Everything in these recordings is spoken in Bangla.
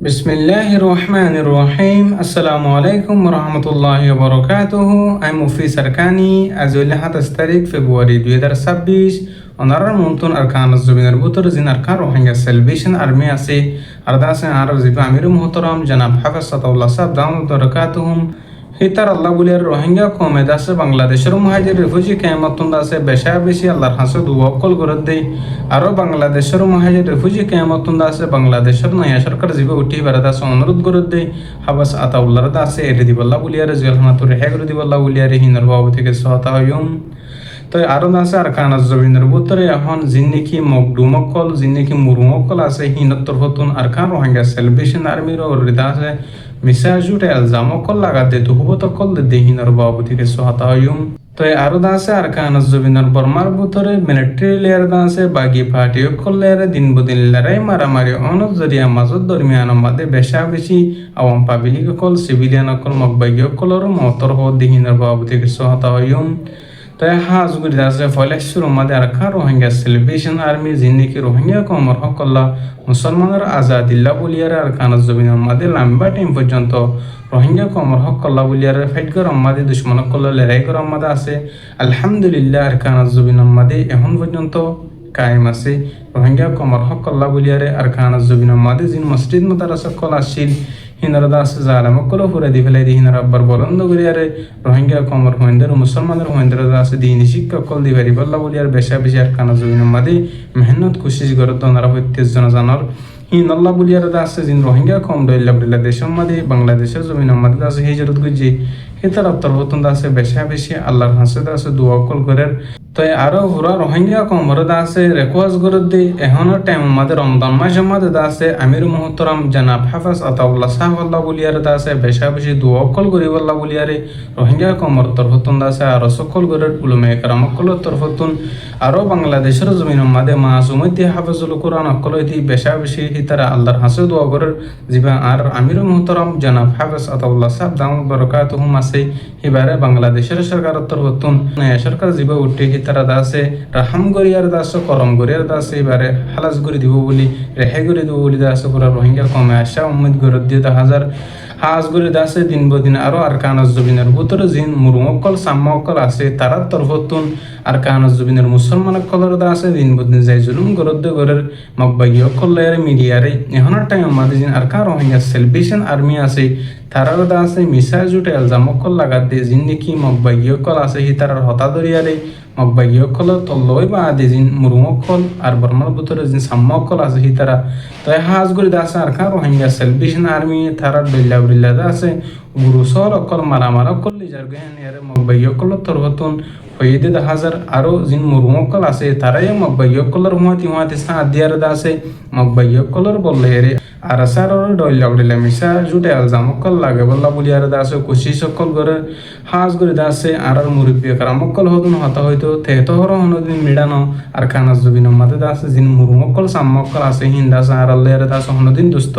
বিসমিল্লাহির রহমানির রহিম। আসসালামু আলাইকুম রহমতুল্লাহি বরকাতুহু। আমি মুফি সরকানি। আজ হইল 27 তারিখ ফেব্রুয়ারি 2026। অনারার মন্তুন আরকান জমিনের ভিতর জিন আরকান রোহিঙ্গা সেলিব্রেশন আর্মি আছে আর দাসে আর জিবা আমির মুহতরম জনাব হাফেজ সাতাউল্লাহ সাহেব দাউদ বরকাতুহুম হিতার আল্লাহ বলিয়ার রোহিঙ্গা কমে দাসে বাংলাদেশের মহাজির রিফিউজি কেয়ামতন দাসে বেশা বেশি আল্লাহর হাসে দুয়াকল গরদ দেই আরও বাংলাদেশের মহাজির রিফিউজি কেয়ামতন দাসে বাংলাদেশের নয়া সরকার জীবে উঠি বেড়া দাসে অনুরোধ গরদ দেই হাবাস আতাউল্লাহর দাসে এরে দিবল্লাহ বলিয়ারে জেলখানাতুর হে করে দিবল্লাহ বলিয়ারে হিনর বাবু থেকে সহতা হইম। তো আরো আছে আর কানাজ জবিনের ভিতরে এখন জিন্নিকি মকডুমকল জিন্নিকি মুরুমকল আছে হিনত্তর হতুন আর কান রোহিঙ্গা সেলিব্রেশন আর্মির হৃদা আছে মিসা জুটে আলজামকল লাগা দে দুহবতকল দে হিনর বাবু থেকে সহাতা হইম। তো আরো আছে আর কানাজ জবিনের বর্মার ভিতরে মিলিটারি লেয়ার আছে বাগি পার্টি অকল লেয়ারে দিন বদিন লড়াই মারামারি অনজ জরিয়া মাজত দরমিয়ান মাদে বেশা বেশি আওয়াম পাবলিক অকল সিভিলিয়ান অকল মকবাগি অকলর মতর হো দে হিনর বাবু থেকে সহাতা হইম। তাই হাজ গুরি আছে ফলেশ্বর মাদে আর খা রোহিঙ্গা সেলিব্রেশন আর্মি জিন্দিকি রোহিঙ্গা কমর হকল্লা মুসলমানের আজাদিল্লা বলিয়ারে আর কানাজ জবিনের মাদে লম্বা টাইম পর্যন্ত রোহিঙ্গা কমর হকল্লা বলিয়ারে ফাইট গরম মাদে দুশ্মন কল্লা লড়াই গরম মাদে আছে আলহামদুলিল্লাহ আর কানাজ জবিনের মাদে এখন পর্যন্ত কায়েম আছে রোহিঙ্গা কমর হকল্লা বলিয়ারে আর কানাজ জবিনের মাদে জিন মসজিদ মাদ্রাসা কল আসছিল হিনারা দাস জালাম কল ফুরে দি ফেলাই দি হিনারা আব্বার বলন্দ করিয়ারে রোহিঙ্গা কমর হইন্দের মুসলমানের হইন্দের দাস দিনী শিক্ষা কল দি ভারি বল্লা বলিয়ার বেশা বেশি আর কানা জমিন মাদি মেহনত কোশিশ করে দনারা হইতে জানার হিন আল্লাহ বলিয়ার দাস জিন রোহিঙ্গা কম দইল্লা দেশের মাদি বাংলাদেশের জমিন মাদি দাস হিজরত গুজি হেতার আত্তর হতন দাসে বেশা বেশি আল্লাহর হাসে দাসে দোয়া কল করের। তো আরো হুরা রোহিঙ্গা কমর দাসে রেকোয়াজ গরদ দি এখনের টাইম মাদে রমজান মাসের মাদে দাসে আমির মুহতরম জনাব হাফেজ আতাউল্লাহ সাহেব আল্লাহ বলিয়ার দাসে বেশা বেশি দোয়া কল করিব আল্লাহ বলিয়ারে রোহিঙ্গা কমর তরফতুন দাসে আরো সকল গরের উলুমে কারাম অকল তরফতুন আরো বাংলাদেশের জমিন মাদে মাসুমতি হাফেজুল কোরআন অকল দি বেশা বেশি হিতারা আল্লাহর হাসে দোয়া গরের জিবা আর আমির মুহতরম জনাব হাফেজ আতাউল্লাহ সাহেব দাউদ বরকাতুহুম আছে এবারে বাংলাদেশের সরকার তরফতুন নয়া সরকার জিবা উঠে তারা দাসে রাহাম গরিয়ার দাস করম গরিয়ার দাস এবারে হালাস করে দিব বলি রেহাই করে দিব বলি দাস পুরা রোহিঙ্গা কমে আসা উম্মদ গরদ দিয়ে 1000 হাজ করে দাসে দিন বদিন আরো আর কানাজ জবিনের ভিতরে জিন মুরুমকল সাম্মকল আছে তারা তরফতুন আর কানাজ জবিনের মুসলমান কলর দাসে দিন বদিন যাই জুলুম গরদ গরের মকবাগি অকল লেয়ারে মিডিয়ারে এখনের টাইম মাঝে জিন আর কা রোহিঙ্গা সেলিব্রেশন আর্মি আছে তারাও দা আছে মিসা জুটে আলজামকল লাগাত দিয়ে জিন্দিকি মকবাগি অকল আছে হি তারার হতা দরিয়ারে মকবাগি অকল তল্লই বা আদি জিন মুরুমকল আর বর্মার ভিতরে জিন সাম্মকল আছে হি তারা তাই হাজ করে দাসে আর কা রোহিঙ্গা সেলিব্রেশন আর্মি তারার দল্লা বল্লা আছে গুরু সর অকল মারামার অকল লিজার গেন এরে মকবাগি অকল তরফতুন হইতে 1000 আরো জিন মুরুমকল আছে তারাই মকবাগি অকলর হুমাতি সাথ দিয়ার দাসে মকবাগি অকলর বললে এরে আর সারর দল্লা বল্লা মিসা জুটে আলজামকল লাগে বল্লা বলিয়ার দাসে কোশিশ অকল করে হাজ করে দাসে আর মুরব্বী কারামকল হতুন হতা হইতো তেতো হর হনদিন মিডানো আর কানাজ জবিন মাদে দাসে জিন মুরুমকল সাম্মকল আছে হিন্দাস আর আল্লাহর দাস হনদিন দুস্ত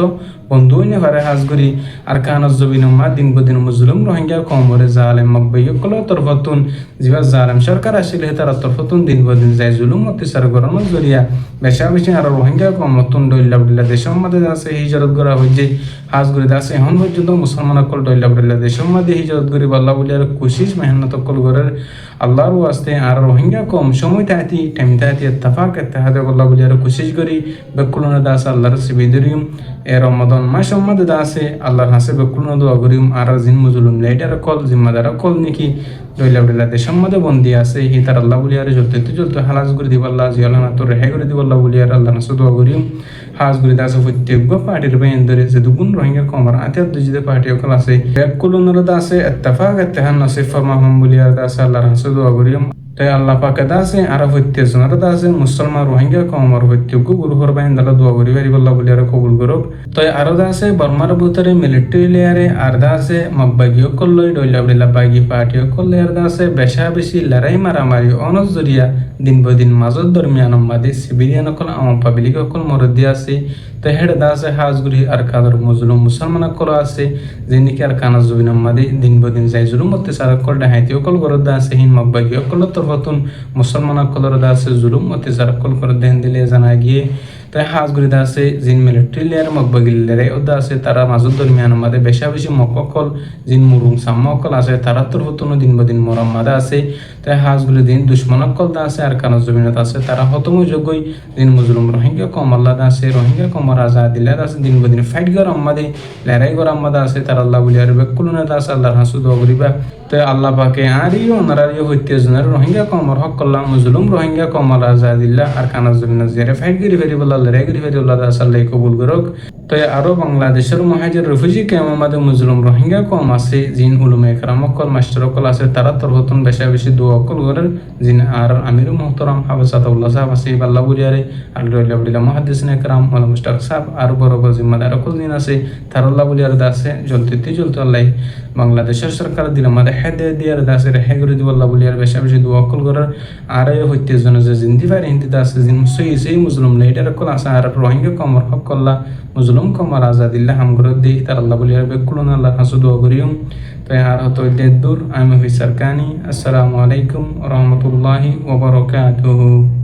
বন্ধু হইনে পারে হাজ করি আর কানাজ জবিন মা দিন বদিন মুজলুম রোহিঙ্গা কমরে জালেম মকবাইকল তরফতুন জিবা জালেম সরকার আসলে তার তরফতুন দিন বদিন যাই জুলুম অত্যাচার করানোর জরিয়া বেশা বেশি আর রোহিঙ্গা কমতুন দইল্লা বল্লা দেশের মাদে দাসে হিজরত করা হইছে হাজ করে দাসে এখন পর্যন্ত মুসলমান অকল দইল্লা বল্লা দেশের মাদে হিজরত করি বল্লা বলিয়ার কোশিশ মেহনত অকল করার আল্লাহর ওয়াস্তে আর রোহিঙ্গা কম সময় তাহাতি টাইম তাহাতি ইত্তেফাক ইত্তেহাদে বল্লা বলিয়ার কোশিশ করি বেকুলনা দাস আল্লাহর সিবিদরিম এ রমাদান মাস মাদে দাসে আল্লাহর হাসে বেকুলনা দোয়া করিম আর জিন মুজলুম লাইডার কল জিম্মাদার কল নাকি দইলা বলিলা দেশের মাদে বন্দি আছে হি তার আল্লাহ বলিয়ার চলতে হালাস করে দিব আল্লাহ জিয়ালানা তোর রেহাই করে দিব আল্লাহ বলিয়ার আল্লাহ নাসে দোয়া করিম হাজ করে দাসে প্রত্যেক পার্টির বাইন ধরে যে দুগুণ রোহিঙ্গা কমর আতিয়াত দুজিদে পার্টি অকল আছে বেকুলনার দাসে ইত্তেফাক ইত্তেহাদ নসিব ফরমাহম বলিয়ার দাসে আল্লাহর হাসে দোয়া করিম। তাই আল্লাহ পাকে দাসে আর প্রত্যেক জনের দাসে মুসলমান রোহিঙ্গা কমর প্রত্যেক গুরুহর বাইন দালা দোয়া করি পারি বল্লা বলিয়ার কবুল করুক। তাই আরো দাসে বর্মার ভিতরে মিলিটারি লেয়ারে আর দাসে মকবাগি অকল লই দইলা বলিলা বাগি পার্টি অকল লেয়ার দাসে বেশা বেশি লড়াই মারামারি অনজ জরিয়া দিন বদিন মাজত দরমিয়ান মাদে সিভিলিয়ান অকল আওয়াম পাবলিক অকল মরদি আছে। তাই হেড দাসে হাজগুড়ি আর কাদর মজলুম মুসলমান অকল আছে যেনিকি আর কানাজ জবিন মাদে দিন বদিন যাই জুলুম অত্যাচার অকল ডাহাইতি অকল গরদ আছে হিন মকবাগি অকল তরফতুন মুসলমান অকলর দাসে জুলুম অত্যাচার অকল করে দেন দিলে জানা গিয়ে তাই হাজগুড়িতে আছে জিন মিলিটারি লেয়ার মকবাগিলেরে ওদা আছে তারা মাজুদ দরমিয়ান মাদে বেশা বেশি মককল জিন মুরুং সাম্মকল আছে তারা তোর হতনো দিন বদিন মরম মাদা আছে তাই হাজগুলি দিন দুশ্মনকল দা আছে আর কানো জমিনত আছে তারা হতম যোগ্যই দিন মুজলুম রোহিঙ্গা কম আল্লাহ দা আছে রোহিঙ্গা কমর আজা দিলে আছে দিন বদিন ফাইট গর আম্মাদে লেরাই গর আম্মাদা আছে তারা আল্লাহ বলি আর বেকুলুনা দা আছে আল্লাহর হাসুদ অগরিবা তো আল্লাহ পাকে আরিও ওনারারিও হইতে জনের রোহিঙ্গা কমর হক করলাম মুজলুম রোহিঙ্গা কমর আজা দিল্লা আর কানা জমিনত জেরে ফাইট গরি ফেরি বল্লা লেরাই গরি ফেরি আল্লাহ দা সাল্লাই কবুল করক তো আরো বাংলাদেশের মহাজের রিফিউজি ক্যাম্প মাদে মুজলুম রোহিঙ্গা কম আছে জিন উলুমে একরামকল মাস্টারকল আছে তারা তোর হতন বেশা বেশি দোয়া কল করেন জিন আর আমির মোহতরম হাফিজাতুল্লাহ সাহেব আছে বাল্লা বুরিয়ারে আর রইলা মুহাদ্দিসিন একরাম ওয়ালা মুশতাক সাহেব আর বড় বড় জিম্মাদার কল দিন আছে তারাল্লাহ বুরিয়ারে দাসে জ্বলতে আল্লাহ বাংলাদেশের সরকার দিলে আমাদের হেদে দিয়ার দাসে রেহে করে দিব আল্লাহ বুলিয়ার বেশা বেশি দোয়া কল করার আর হইতে জন যে জিন্দি পারে হিন্দি দাসে জিন সেই মুসলিম নেইটার কল আছে আর রোহিঙ্গা কমর হক কল্লা মুজলুম কমর আজাদিল্লাহ হামগর দি তার আল্লাহ বুলিয়ার বেকুলুন আল্লাহ হাসু দোয়া করিম তো আর হতো দূর আমি হুই সরকানি আসসালামু আলাইকুম ওয়া রাহমাতুল্লাহি ওয়া বারাকাতুহু।